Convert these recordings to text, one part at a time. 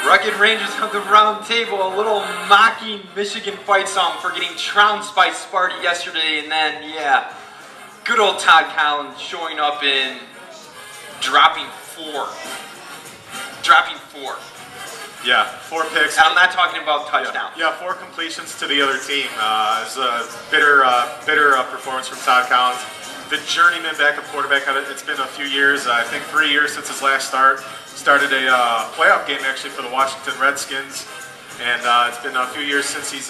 Rugged Rangers of the Roundtable, a little mocking Michigan fight song for getting trounced by Sparty yesterday, and then, yeah, good old Todd Collins showing up in dropping four. Yeah, 4 picks. And I'm not talking about touchdowns. Yeah, 4 completions to the other team. It was a bitter performance from Todd Collins. The journeyman backup quarterback. It's been a few years, I think 3 years since his last start. Started a playoff game actually for the Washington Redskins, and it's been a few years since he's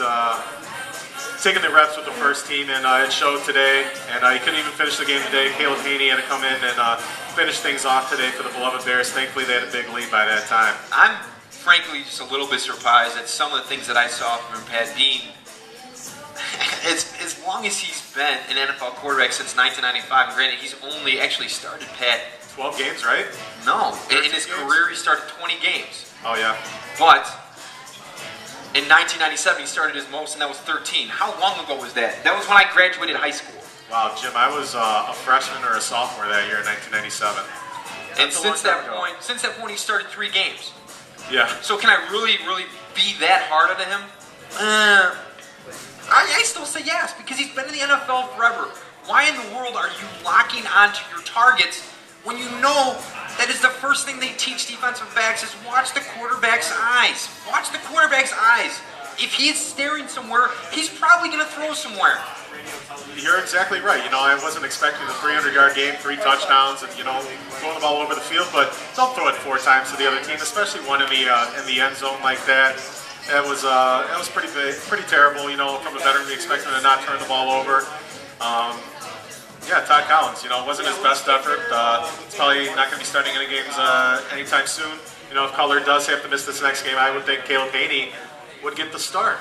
taken the reps with the first team, and it showed today. And he couldn't even finish the game today. Caleb Haney had to come in and finish things off today for the beloved Bears. Thankfully, they had a big lead by that time. I'm frankly just a little bit surprised at some of the things that I saw from him, Pat, being as long as he's been an NFL quarterback since 1995, and granted, he's only actually started, Pat, 12 games, right? No. In his career, he started 20 games. Oh, yeah. But in 1997, he started his most, and that was 13. How long ago was that? That was when I graduated high school. Wow, Jim, I was a freshman or a sophomore that year in 1997. And since that point, he started 3 games. Yeah. So can I really be that hard on him? I still say yes, because he's been in the NFL forever. Why in the world are you locking onto your targets when you know that is the first thing they teach defensive backs is watch the quarterback's eyes. Watch the quarterback's eyes. If he is staring somewhere, he's probably going to throw somewhere. You're exactly right. You know, I wasn't expecting a 300-yard game, 3 touchdowns, and, you know, throwing the ball over the field, but don't throw it 4 times to the other team, especially one in the end zone like that. That was pretty terrible, you know, from a veteran. We expect him to not turn the ball over. Yeah, Todd Collins, you know, it wasn't his best effort. It's probably not going to be starting any games anytime soon. You know, if Cutler does have to miss this next game, I would think Caleb Haney would get the start.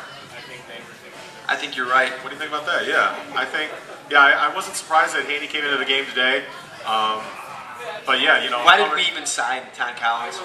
I think you're right. What do you think about that? Yeah, I wasn't surprised that Haney came into the game today. But yeah, you know. Why did we even sign Todd Collins?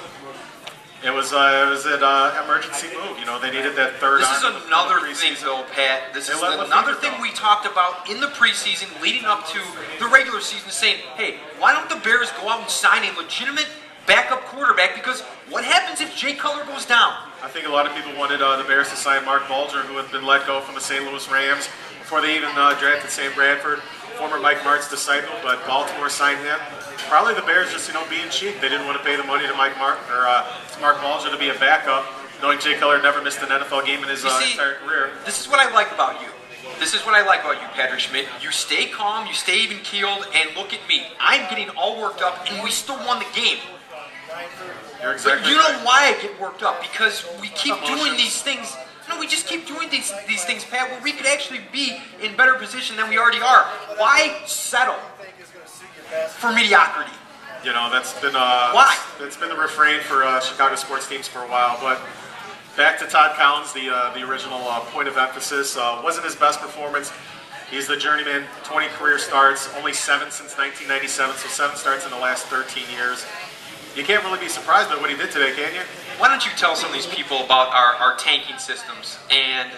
It was an emergency move. You know, they needed that third. This is another thing, though, Pat. This is another thing we talked about in the preseason, leading up to the regular season, saying, "Hey, why don't the Bears go out and sign a legitimate backup quarterback? Because what happens if Jay Cutler goes down?" I think a lot of people wanted the Bears to sign Mark Bulger, who had been let go from the St. Louis Rams before they even drafted Sam Bradford, former Mike Martz disciple. But Baltimore signed him. Probably the Bears just, you know, being cheap. They didn't want to pay the money to Mark Bulger to be a backup, knowing Jay Cutler never missed an NFL game in his entire career. This is what I like about you. This is what I like about you, Patrick Schmidt. You stay calm, you stay even-keeled, and look at me. I'm getting all worked up, and we still won the game. You're exactly but you know why I get worked up? Because we keep doing these things. No, we just keep doing these things, Pat, where we could actually be in better position than we already are. Why settle for mediocrity? You know, that's been why? That's been the refrain for Chicago sports teams for a while. But back to Todd Collins, the original point of emphasis. Wasn't his best performance. He's the journeyman, 20 career starts, only 7 since 1997, so 7 starts in the last 13 years. You can't really be surprised by what he did today, can you? Why don't you tell some of these people about our tanking systems and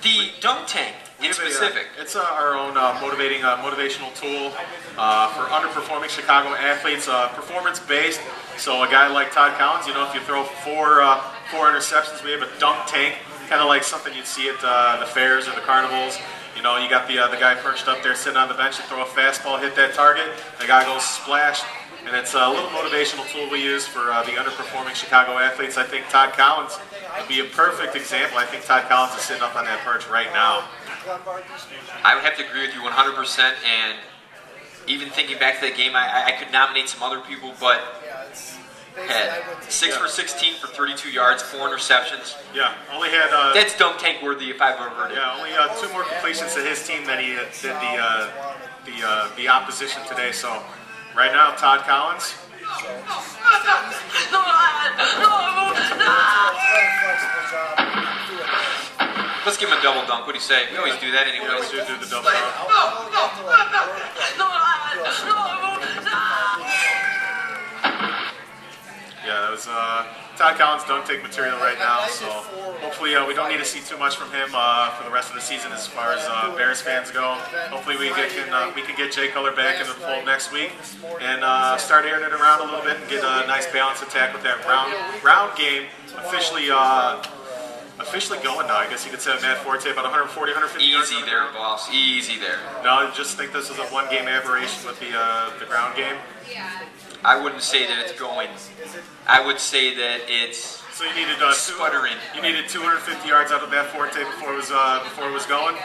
the dunk tank in specific? It's our own motivational tool for underperforming Chicago athletes, performance-based. So a guy like Todd Collins, you know, if you throw four interceptions, we have a dunk tank, kind of like something you'd see at the fairs or the carnivals. You know, you got the guy perched up there sitting on the bench, you throw a fastball, hit that target, the guy goes splash. And it's a little motivational tool we use for the underperforming Chicago athletes. I think Todd Collins would be a perfect example. I think Todd Collins is sitting up on that perch right now. I would have to agree with you 100%. And even thinking back to that game, I could nominate some other people, but had 6 for 16 for 32 yards, 4 interceptions. Yeah, only had... That's dunk tank worthy if I've ever heard it. Yeah, only 2 more completions to his team than he did the opposition today. So... Right now, Todd Collins. Let's give him a double dunk. What do you say? We always do that anyway. We always do the double dunk. Yeah, that was Todd Collins don't take material right now, so hopefully we don't need to see too much from him for the rest of the season as far as Bears fans go. Hopefully we can get Jay Cutler back into the fold next week and start airing it around a little bit and get a nice balanced attack with that round game officially going now. I guess you could say Matt Forte about 140, 150 yards. Easy there, boss. Easy there. No, I just think this is a one-game aberration with the ground game. I wouldn't say that it's going. I would say that it's So you needed sputtering. You needed 250 yards out of Matt Forte before it was going.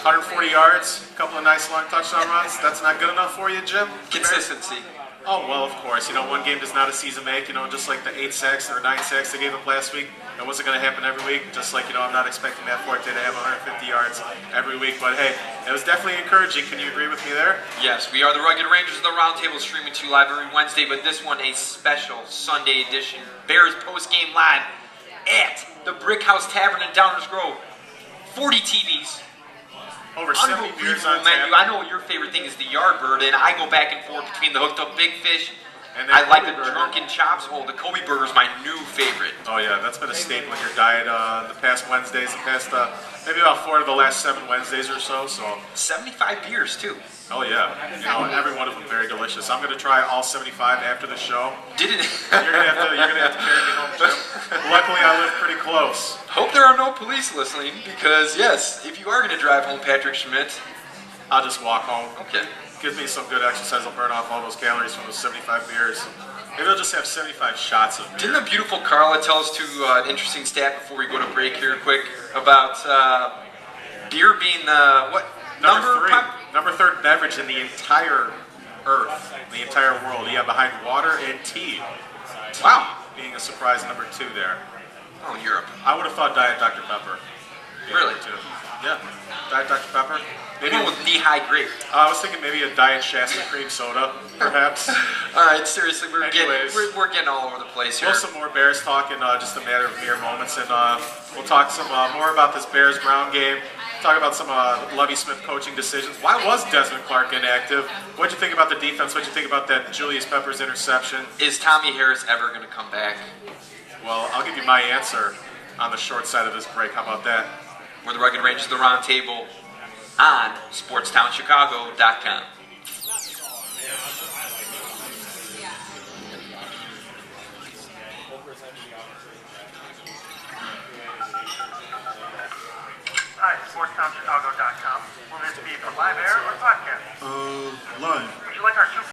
140 yards, a couple of nice long touchdown runs. That's not good enough for you, Jim? Consistency. Oh, well, of course. One game does not a season make. Just like the 8 sacks or 9 sacks they gave up last week. That wasn't going to happen every week. Just like, I'm not expecting Matt Forte to have 150 yards every week. But, hey, it was definitely encouraging. Can you agree with me there? Yes, we are the Rugged Rangers of the Roundtable, streaming to you live every Wednesday, but this one a special Sunday edition. Bears post-game live at the Brickhouse Tavern in Downers Grove. 40 TVs. Over 70 beers on Menu. tap. I know your favorite thing is the Yardbird, and I go back and forth between the hooked up big fish. And I like Kobe the burger. drunken chops. Oh, the Kobe burger is my new favorite. Oh, yeah, that's been a staple in your diet the past Wednesdays, maybe about 4 of the last 7 Wednesdays or so. 75 beers too. Oh, yeah. Every one of them very delicious. I'm going to try all 75 after the show. Didn't You're gonna have to carry me home, Jim. Luckily, I live pretty close. Hope there are no police listening, because yes, if you are going to drive home, Patrick Schmidt. I'll just walk home. Okay. Gives me some good exercise. I'll burn off all those calories from those 75 beers. Maybe I'll just have 75 shots of beer. Didn't the beautiful Carla tell us an interesting stat before we go to break here quick about beer being what Number 3. Number 3rd beverage in the entire earth, the entire world. Yeah, behind water and tea. Wow. Being a surprise number 2 there. Oh, Europe. I would have thought Diet Dr. Pepper. Really? Number 2. Yeah. Diet Dr. Pepper. Maybe with knee-high grape. I was thinking maybe a Diet Shasta cream soda, perhaps. All right, seriously, we're Anyways. getting all over the place here. We'll some more Bears talk in just a matter of mere moments, and we'll talk some more about this Bears-Brown game. Talk about some Lovie Smith coaching decisions. Why was Desmond Clark inactive? What'd you think about the defense? What'd you think about that Julius Peppers interception? Is Tommy Harris ever going to come back? Well, I'll give you my answer on the short side of this break. How about that? We're the Rugged Rangers of the Roundtable on SportsTownChicago.com. Hi, SportsTownChicago.com. Will this be for live air or podcast? Live. Would you like our Super